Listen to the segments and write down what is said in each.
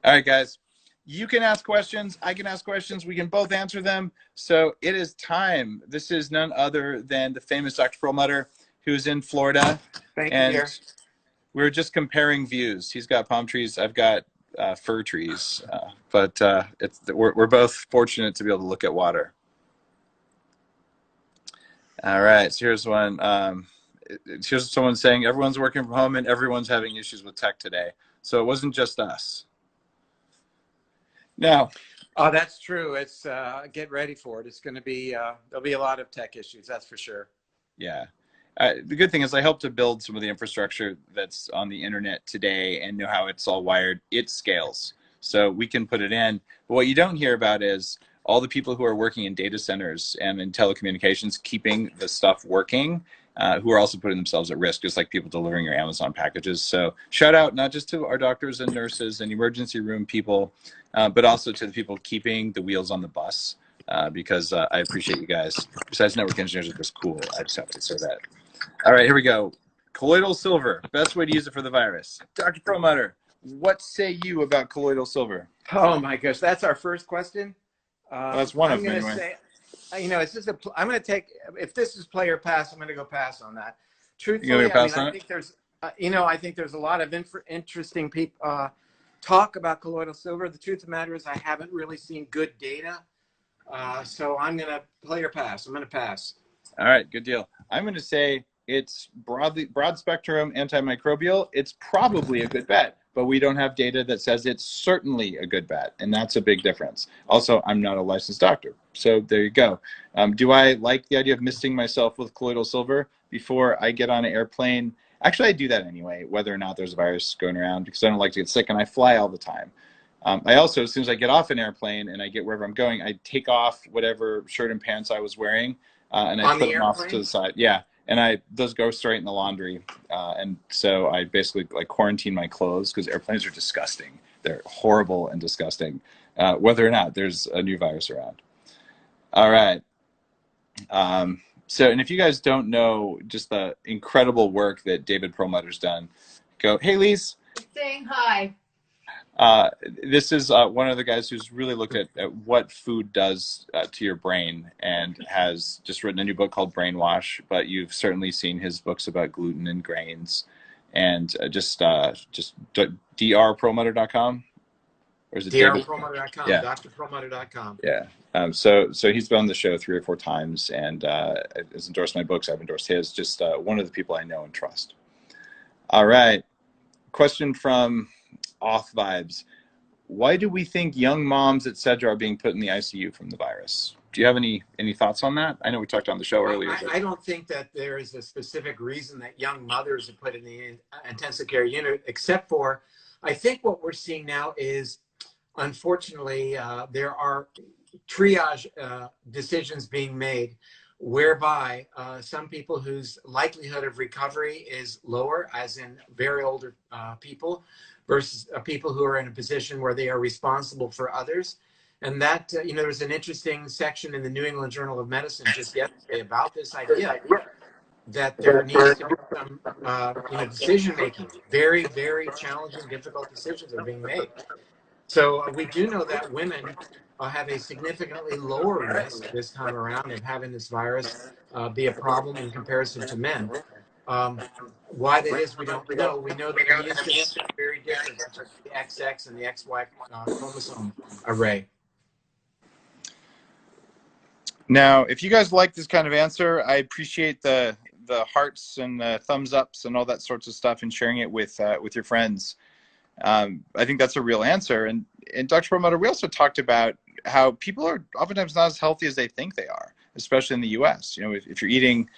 All right, guys. You can ask questions. I can ask questions. We can both answer them. So it is time. This is none other than the famous Dr. Perlmutter, who's in Florida. Thank you, And dear. we're just comparing views. He's got palm trees. I've got fir trees. But we're both fortunate to be able to look at water. All right. So here's one. Here's someone saying everyone's working from home and everyone's having issues with tech today. So it wasn't just us. Now, Oh, that's true. It's get ready for it. It's going to be there'll be a lot of tech issues. That's for sure. yeah. The good thing is I helped to build some of the infrastructure that's on the internet today and know how it's all wired. It scales. So we can put it in. But what you don't hear about is all the people who are working in data centers and in telecommunications, keeping the stuff working, who are also putting themselves at risk, just like people delivering your Amazon packages. So shout out not just to our doctors and nurses and emergency room people, but also to the people keeping the wheels on the bus, because I appreciate you guys. Besides network engineers are just cool. I just have to say that. All right, here we go. Colloidal silver, best way to use it for the virus. Dr. Perlmutter, what say you about colloidal silver? Oh my gosh, that's our first question. Well, that's one I'm of them going to anyway. say, it's just I'm going to take, if this is play or pass, I'm going to go pass on that. You gonna Truthfully, go pass I on it? think there's, I think there's a lot of interesting talk about colloidal silver. The truth of the matter is I haven't really seen good data. So I'm going to play or pass. I'm going to pass. All right, good deal. I'm going to say it's broad spectrum antimicrobial. It's probably a good bet, but we don't have data that says it's certainly a good bet, and that's a big difference. Also, I'm not a licensed doctor, so there you go. Do I like the idea of misting myself with colloidal silver before I get on an airplane? Actually, I do that anyway, whether or not there's a virus going around, because I don't like to get sick, and I fly all the time. I also, as soon as I get off an airplane and I get wherever I'm going, I take off whatever shirt and pants I was wearing, and I put them off to the side. Yeah, and those go straight in the laundry. And so I basically like quarantine my clothes because airplanes are disgusting. They're horrible and disgusting, whether or not there's a new virus around. All right. So, and if you guys don't know just the incredible work that David Perlmutter's done, go, hey, Lise. Saying hi. This is one of the guys who's really looked at what food does to your brain and has just written a new book called Brainwash, but you've certainly seen his books about gluten and grains, and just drperlmutter.com, or is it drperlmutter.com, yeah. drperlmutter.com. Yeah. So he's been on the show 3 or 4 times and has endorsed my books. I've endorsed his. Just one of the people I know and trust. All right. Question from Off Vibes. Why do we think young moms, etc., are being put in the ICU from the virus? Do you have any thoughts on that? I know we talked on the show earlier. I don't think that there is a specific reason that young mothers are put in the intensive care unit, except for I think what we're seeing now is, unfortunately, there are triage decisions being made whereby some people whose likelihood of recovery is lower, as in very older people, versus people who are in a position where they are responsible for others. And that, there's an interesting section in the New England Journal of Medicine just yesterday about this idea that there needs to be some, decision-making. Very, very challenging, difficult decisions are being made. So we do know that women have a significantly lower risk this time around of having this virus be a problem in comparison to men. Why that is, we don't know. We know that immune systems are very different, such as the XX and the XY chromosome array. Now, if you guys like this kind of answer, I appreciate the hearts and the thumbs ups and all that sorts of stuff and sharing it with your friends. I think that's a real answer. And Dr. Perlmutter, we also talked about how people are oftentimes not as healthy as they think they are, especially in the U.S. If you're eating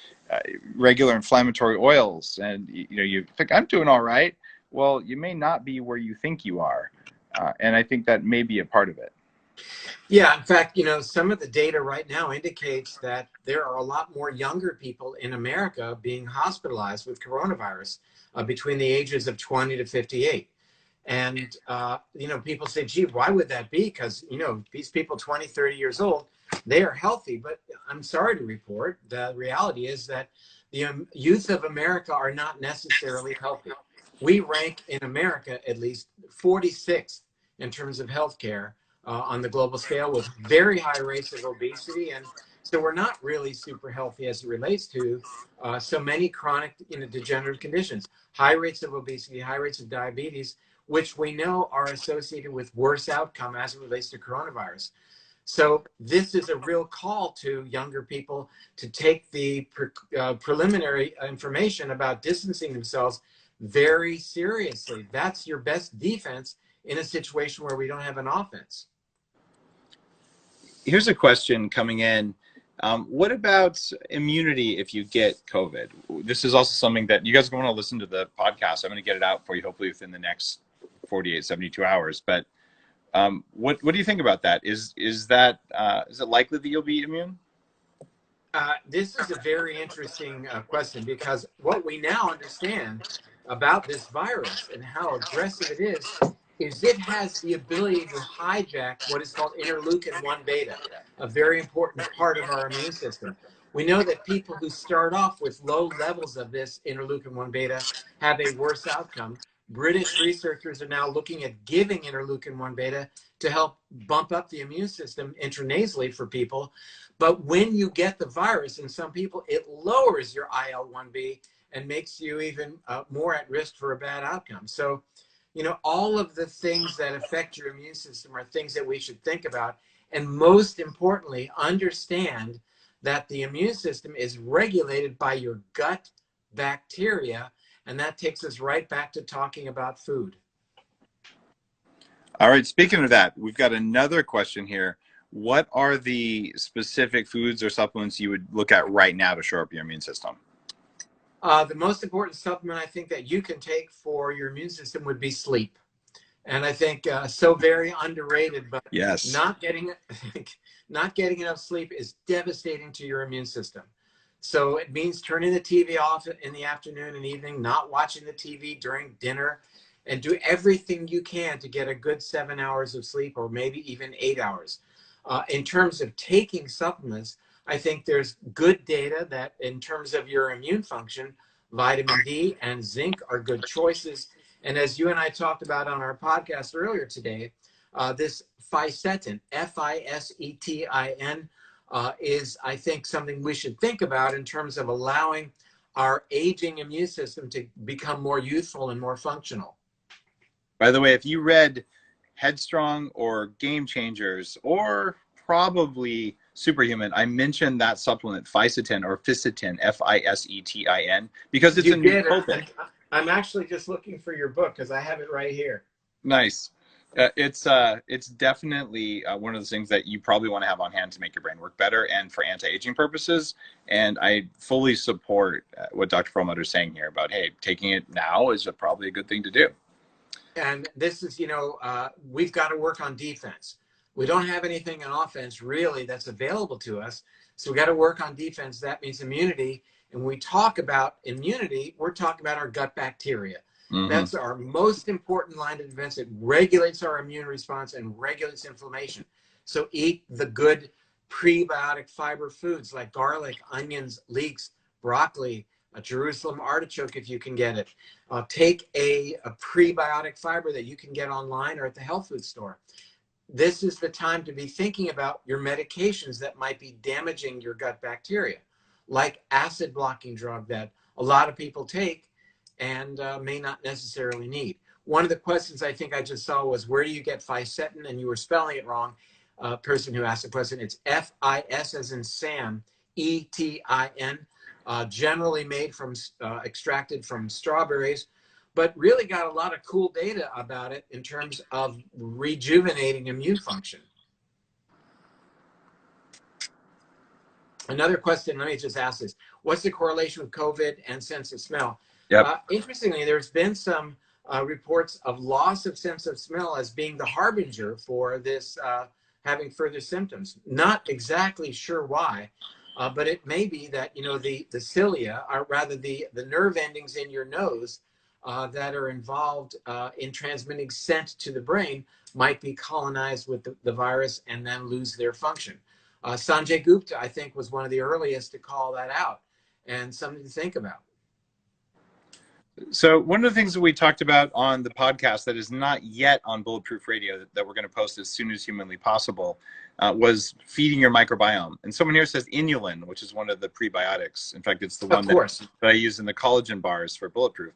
regular inflammatory oils and you think I'm doing all right, well, you may not be where you think you are, and I think that may be a part of it. Yeah, in fact, some of the data right now indicates that there are a lot more younger people in America being hospitalized with coronavirus between the ages of 20 to 58. And, people say, gee, why would that be? Because, these people 20, 30 years old, they are healthy. But I'm sorry to report, the reality is that the youth of America are not necessarily healthy. We rank in America, at least, 46th in terms of healthcare on the global scale, with very high rates of obesity. And so we're not really super healthy as it relates to so many chronic, degenerative conditions, high rates of obesity, high rates of diabetes, which we know are associated with worse outcome as it relates to coronavirus. So this is a real call to younger people to take the preliminary information about distancing themselves very seriously. That's your best defense in a situation where we don't have an offense. Here's a question coming in. What about immunity if you get COVID? This is also something that you guys want to listen to the podcast. I'm going to get it out for you hopefully within the next 48, 72 hours. But what do you think about that? Is it likely that you'll be immune? This is a very interesting question, because what we now understand about this virus and how aggressive it is it has the ability to hijack what is called interleukin-1 beta, a very important part of our immune system. We know that people who start off with low levels of this interleukin-1 beta have a worse outcome. British researchers are now looking at giving interleukin-1 beta to help bump up the immune system intranasally for people. But when you get the virus in some people, it lowers your IL-1B and makes you even more at risk for a bad outcome. So, all of the things that affect your immune system are things that we should think about. And most importantly, understand that the immune system is regulated by your gut bacteria. And that takes us right back to talking about food. All right. Speaking of that, we've got another question here. What are the specific foods or supplements you would look at right now to shore up your immune system? The most important supplement I think that you can take for your immune system would be sleep. And I think so very underrated, but yes, not getting enough sleep is devastating to your immune system. So it means turning the TV off in the afternoon and evening, not watching the TV during dinner, and do everything you can to get a good 7 hours of sleep, or maybe even 8 hours. In terms of taking supplements, I think there's good data that in terms of your immune function, vitamin D and zinc are good choices. And as you and I talked about on our podcast earlier today, this fisetin, Fisetin, is, I think, something we should think about in terms of allowing our aging immune system to become more youthful and more functional. By the way, if you read Headstrong or Game Changers or probably Superhuman, I mentioned that supplement, fisetin or fisetin, Fisetin, because it's a nootropic. I'm actually just looking for your book because I have it right here. Nice. It's definitely one of those things that you probably want to have on hand to make your brain work better and for anti-aging purposes. And I fully support what Dr. Perlmutter is saying here about, hey, taking it now is probably a good thing to do. And this is, we've got to work on defense. We don't have anything on offense really that's available to us. So we got to work on defense. That means immunity. And when we talk about immunity, we're talking about our gut bacteria. Mm-hmm. That's our most important line of defense. It regulates our immune response and regulates inflammation. So eat the good prebiotic fiber foods like garlic, onions, leeks, broccoli, a Jerusalem artichoke if you can get it. Take a prebiotic fiber that you can get online or at the health food store. This is the time to be thinking about your medications that might be damaging your gut bacteria, like acid blocking drug that a lot of people take and may not necessarily need. One of the questions I think I just saw was, where do you get fisetin? And you were spelling it wrong. Person who asked the question, it's F-I-S as in Sam, E-T-I-N, generally made from, extracted from strawberries, but really got a lot of cool data about it in terms of rejuvenating immune function. Another question, let me just ask this. What's the correlation with COVID and sense of smell? Yep. Interestingly, there's been some reports of loss of sense of smell as being the harbinger for this having further symptoms. Not exactly sure why, but it may be that, the cilia, or rather the nerve endings in your nose that are involved in transmitting scent to the brain might be colonized with the virus and then lose their function. Sanjay Gupta, I think, was one of the earliest to call that out, and something to think about. So one of the things that we talked about on the podcast that is not yet on Bulletproof Radio that we're going to post as soon as humanly possible was feeding your microbiome. And someone here says inulin, which is one of the prebiotics. In fact, it's the Of one course. that I use in the collagen bars for Bulletproof.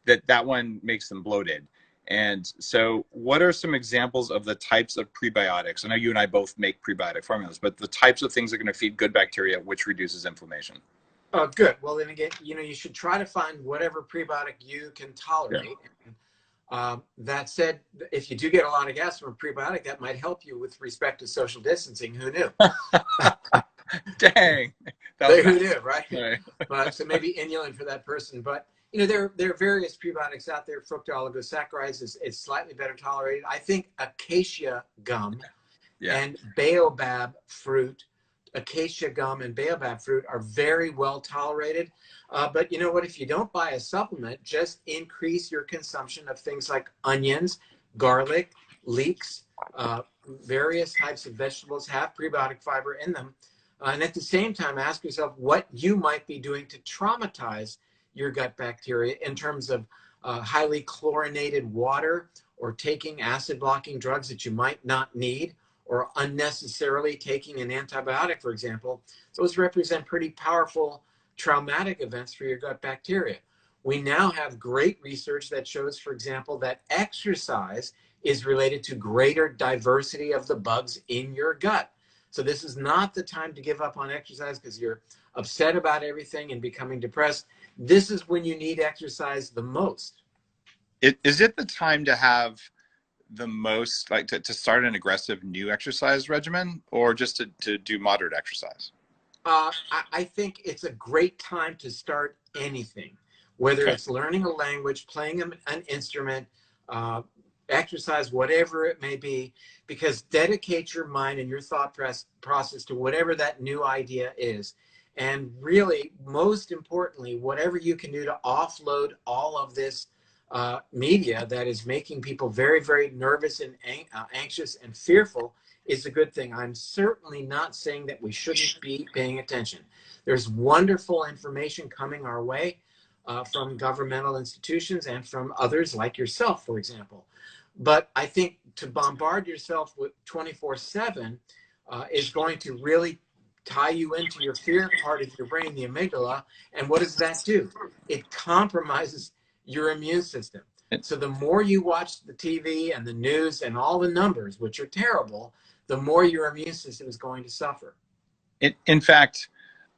That one makes them bloated. And so what are some examples of the types of prebiotics? I know you and I both make prebiotic formulas, but the types of things that are going to feed good bacteria, which reduces inflammation. Oh, good. Well, then again, you should try to find whatever prebiotic you can tolerate. Yeah. That said, if you do get a lot of gas from a prebiotic, that might help you with respect to social distancing. Who knew? Dang. Who knew, right? Right. But so maybe inulin for that person. But there are various prebiotics out there. Fructooligosaccharides is slightly better tolerated. I think acacia gum and baobab fruit. Acacia gum and baobab fruit are very well tolerated. But you know what? If you don't buy a supplement, just increase your consumption of things like onions, garlic, leeks, various types of vegetables have prebiotic fiber in them. And at the same time, ask yourself what you might be doing to traumatize your gut bacteria in terms of highly chlorinated water or taking acid blocking drugs that you might not need, or unnecessarily taking an antibiotic, for example. Those represent pretty powerful traumatic events for your gut bacteria. We now have great research that shows, for example, that exercise is related to greater diversity of the bugs in your gut. So this is not the time to give up on exercise because you're upset about everything and becoming depressed. This is when you need exercise the most. Is it the time to have the most, like to start an aggressive new exercise regimen, or just to do moderate exercise? I think it's a great time to start anything, whether it's learning a language, playing an instrument, exercise, whatever it may be, because dedicate your mind and your thought process to whatever that new idea is. And really, most importantly, whatever you can do to offload all of this media that is making people very, very nervous and anxious and fearful is a good thing. I'm certainly not saying that we shouldn't be paying attention. There's wonderful information coming our way from governmental institutions and from others like yourself, for example. But I think to bombard yourself with 24/7 is going to really tie you into your fear part of your brain, the amygdala. And what does that do? It compromises your immune system. So the more you watch the TV and the news and all the numbers, which are terrible, the more your immune system is going to suffer. In fact,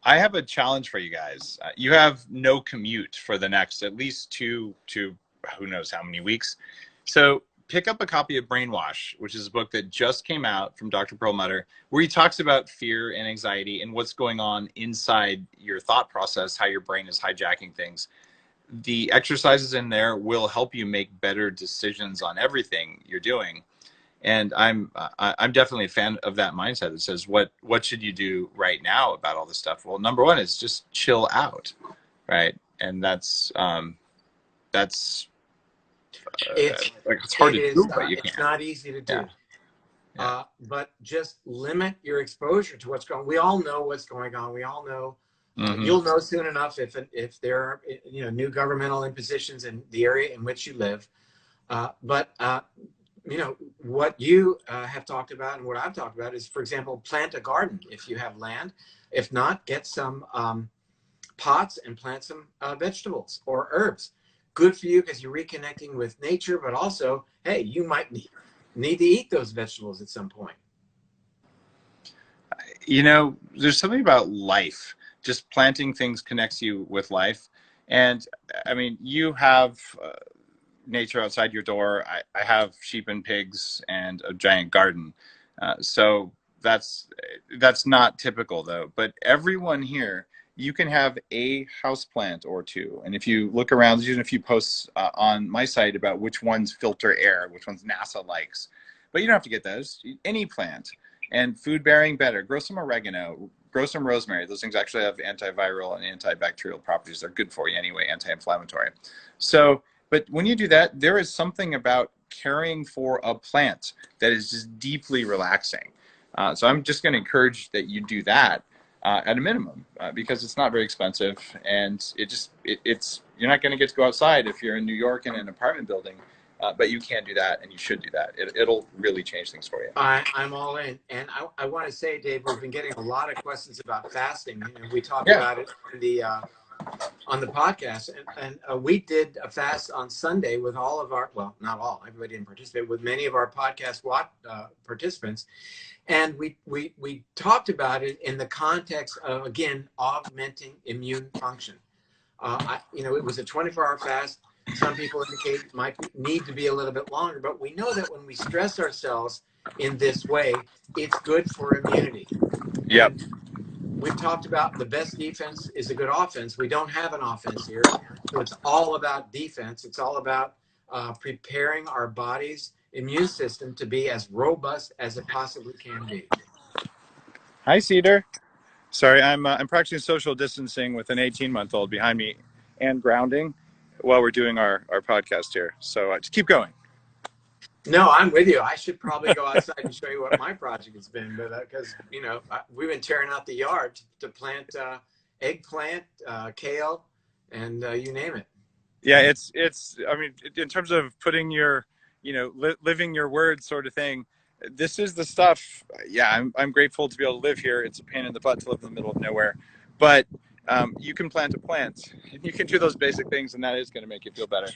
I have a challenge for you guys. You have no commute for the next at least 2 to who knows how many weeks. So pick up a copy of Brainwash, which is a book that just came out from Dr. Perlmutter, where he talks about fear and anxiety and what's going on inside your thought process, how your brain is hijacking things. The exercises in there will help you make better decisions on everything you're doing. And I'm definitely a fan of that mindset that says, what should you do right now about all this stuff? Well, number one is just chill out, right? And that's it's hard to do, but you can. It's not easy to do. Yeah. But just limit your exposure to what's going on. We all know what's going on. We all know. Mm-hmm. You'll know soon enough if there are new governmental impositions in the area in which you live. But what you have talked about and what I've talked about is, for example, plant a garden if you have land. If not, get some pots and plant some vegetables or herbs. Good for you because you're reconnecting with nature, but also, hey, you might need to eat those vegetables at some point. There's something about life. Just planting things connects you with life. And I mean, you have nature outside your door. I have sheep and pigs and a giant garden. So that's not typical though. But everyone here, you can have a house plant or two. And if you look around, there's even a few posts on my site about which ones filter air, which ones NASA likes. But you don't have to get those. Any plant. And food bearing better. Grow some oregano. Grow some rosemary. Those things actually have antiviral and antibacterial properties. They're good for you anyway, anti-inflammatory. So, but when you do that, there is something about caring for a plant that is just deeply relaxing. So I'm just going to encourage that you do that at a minimum because it's not very expensive, and it's You're not going to get to go outside if you're in New York in an apartment building, but you can do that, and you should do that. It'll really change things for you. I'm all in. And I want to say, Dave, we've been getting a lot of questions about fasting. And we talked Yeah. about it in the on the podcast. And we did a fast on Sunday with all of our, well, not all, everybody didn't participate, with many of our podcast participants. And we talked about it in the context of, again, augmenting immune function. It was a 24-hour fast. Some people indicate it might need to be a little bit longer, but we know that when we stress ourselves in this way, it's good for immunity. Yep. And we've talked about the best defense is a good offense. We don't have an offense here. So it's all about defense. It's all about preparing our body's immune system to be as robust as it possibly can be. Hi, Cedar. Sorry, I'm practicing social distancing with an 18-month-old behind me and grounding while we're doing our podcast here. So just keep going. No, I'm with you. I should probably go outside and show you what my project has been, but because we've been tearing out the yard to plant eggplant, kale, and you name it. Yeah, it's. I mean, in terms of putting your, living your word sort of thing. This is the stuff. Yeah, I'm grateful to be able to live here. It's a pain in the butt to live in the middle of nowhere, but you can plant a plant. You can do those basic things, and that is going to make you feel better.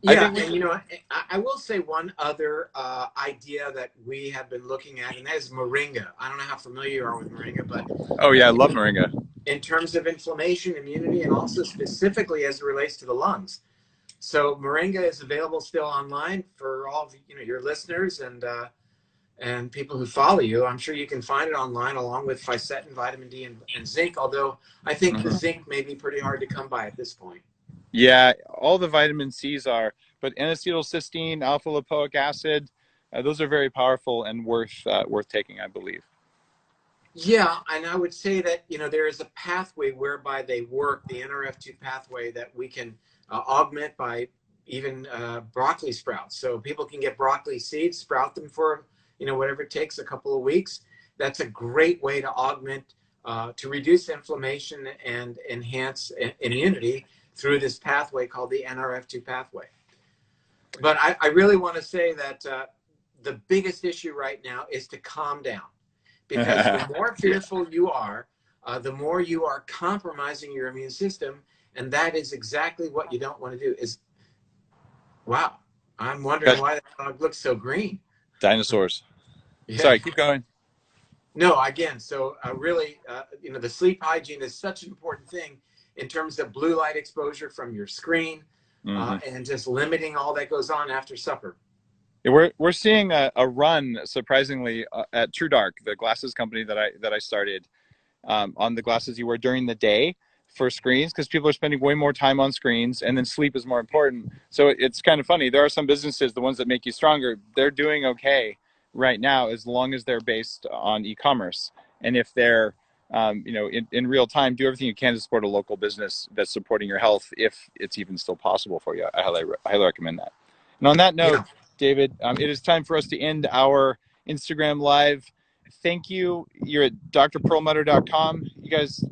Yeah, and I will say one other idea that we have been looking at, and that is moringa. I don't know how familiar you are with moringa, but oh yeah, I love moringa. In terms of inflammation, immunity, and also specifically as it relates to the lungs. So moringa is available still online for all of your listeners and people who follow you. I'm sure you can find it online along with fisetin, vitamin D, and zinc, although I think the zinc may be pretty hard to come by at this point. Yeah, all the vitamin C's are, but N-acetylcysteine, alpha-lipoic acid, those are very powerful and worth taking, I believe. Yeah, and I would say that there is a pathway whereby they work, the NRF2 pathway, that we can augment by even broccoli sprouts. So people can get broccoli seeds, sprout them for whatever it takes, a couple of weeks. That's a great way to augment, to reduce inflammation and enhance immunity through this pathway called the NRF2 pathway. But I really want to say that the biggest issue right now is to calm down, because the more fearful you are, the more you are compromising your immune system, and that is exactly what you don't want to do. Wow, I'm wondering why that dog looks so green. Dinosaurs. Yeah. Sorry, keep going. No, again, so really, the sleep hygiene is such an important thing in terms of blue light exposure from your screen, and just limiting all that goes on after supper. Yeah, we're seeing a run, surprisingly, at True Dark, the glasses company that I started, on the glasses you wear during the day for screens, because people are spending way more time on screens, and then sleep is more important. So it's kind of funny. There are some businesses, the ones that make you stronger, they're doing okay right now as long as they're based on e-commerce. And if they're in real time, do everything you can to support a local business that's supporting your health, if it's even still possible for you. I highly recommend that. And on that note, David, it is time for us to end our Instagram live. Thank you. You're at drperlmutter.com. You guys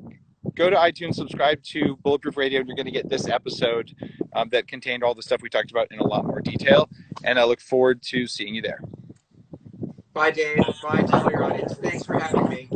go to iTunes, subscribe to Bulletproof Radio, and you're going to get this episode that contained all the stuff we talked about in a lot more detail. And I look forward to seeing you there. Bye, Dave. Bye to all your audience. Thanks for having me.